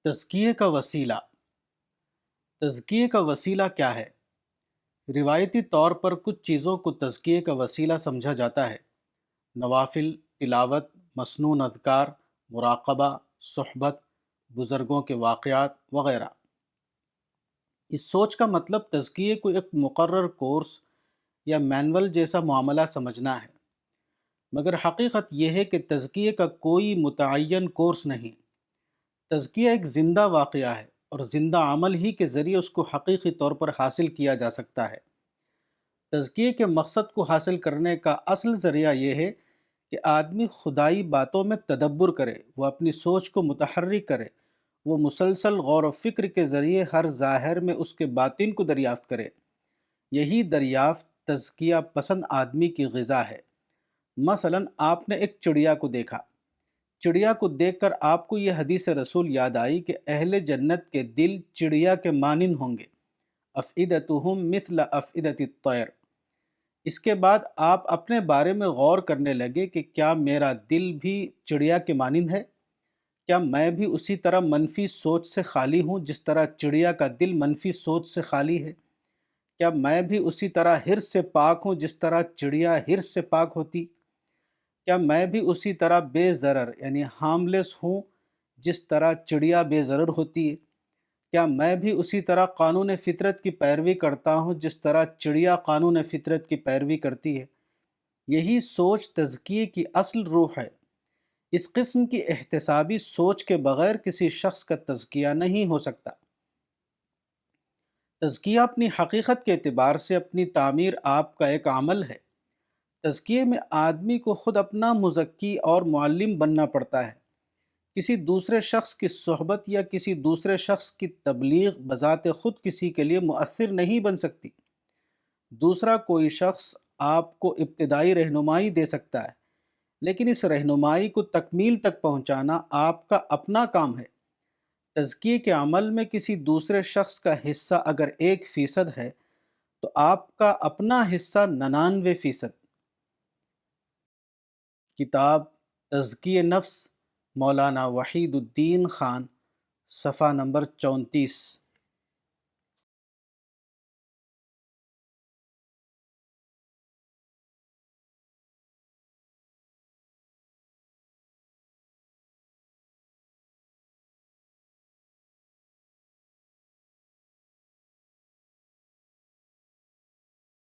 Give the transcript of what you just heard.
تزکیے کا وسیلہ۔ تزکیے کا وسیلہ کیا ہے؟ روایتی طور پر کچھ چیزوں کو تزکیے کا وسیلہ سمجھا جاتا ہے: نوافل، تلاوت، مسنون اذکار، مراقبہ، صحبت، بزرگوں کے واقعات وغیرہ۔ اس سوچ کا مطلب تزکیے کو ایک مقرر کورس یا مینول جیسا معاملہ سمجھنا ہے، مگر حقیقت یہ ہے کہ تزکیے کا کوئی متعین کورس نہیں۔ تزکیہ ایک زندہ واقعہ ہے اور زندہ عمل ہی کے ذریعے اس کو حقیقی طور پر حاصل کیا جا سکتا ہے۔ تزکیے کے مقصد کو حاصل کرنے کا اصل ذریعہ یہ ہے کہ آدمی خدائی باتوں میں تدبر کرے، وہ اپنی سوچ کو متحرک کرے، وہ مسلسل غور و فکر کے ذریعے ہر ظاہر میں اس کے باطن کو دریافت کرے۔ یہی دریافت تزکیہ پسند آدمی کی غذا ہے۔ مثلا آپ نے ایک چڑیا کو دیکھا۔ چڑیا کو دیکھ کر آپ کو یہ حدیث رسول یاد آئی کہ اہل جنت کے دل چڑیا کے مانند ہوں گے، افئدتہم مثل افئدت الطیر۔ اس کے بعد آپ اپنے بارے میں غور کرنے لگے کہ کیا میرا دل بھی چڑیا کے مانند ہے؟ کیا میں بھی اسی طرح منفی سوچ سے خالی ہوں جس طرح چڑیا کا دل منفی سوچ سے خالی ہے؟ کیا میں بھی اسی طرح حرص سے پاک ہوں جس طرح چڑیا حرص سے پاک ہوتی؟ کیا میں بھی اسی طرح بے ضرر یعنی ہارملیس ہوں جس طرح چڑیا بے ضرر ہوتی ہے؟ کیا میں بھی اسی طرح قانون فطرت کی پیروی کرتا ہوں جس طرح چڑیا قانون فطرت کی پیروی کرتی ہے؟ یہی سوچ تزکیے کی اصل روح ہے۔ اس قسم کی احتسابی سوچ کے بغیر کسی شخص کا تزکیہ نہیں ہو سکتا۔ تزکیہ اپنی حقیقت کے اعتبار سے اپنی تعمیر آپ کا ایک عمل ہے۔ تزکیے میں آدمی کو خود اپنا مزکی اور معلم بننا پڑتا ہے۔ کسی دوسرے شخص کی صحبت یا کسی دوسرے شخص کی تبلیغ بذات خود کسی کے لیے مؤثر نہیں بن سکتی۔ دوسرا کوئی شخص آپ کو ابتدائی رہنمائی دے سکتا ہے، لیکن اس رہنمائی کو تکمیل تک پہنچانا آپ کا اپنا کام ہے۔ تزکیے کے عمل میں کسی دوسرے شخص کا حصہ اگر 1% ہے تو آپ کا اپنا حصہ 99%۔ کتاب تزکیہ نفس، مولانا وحید الدین خان، صفحہ نمبر 34۔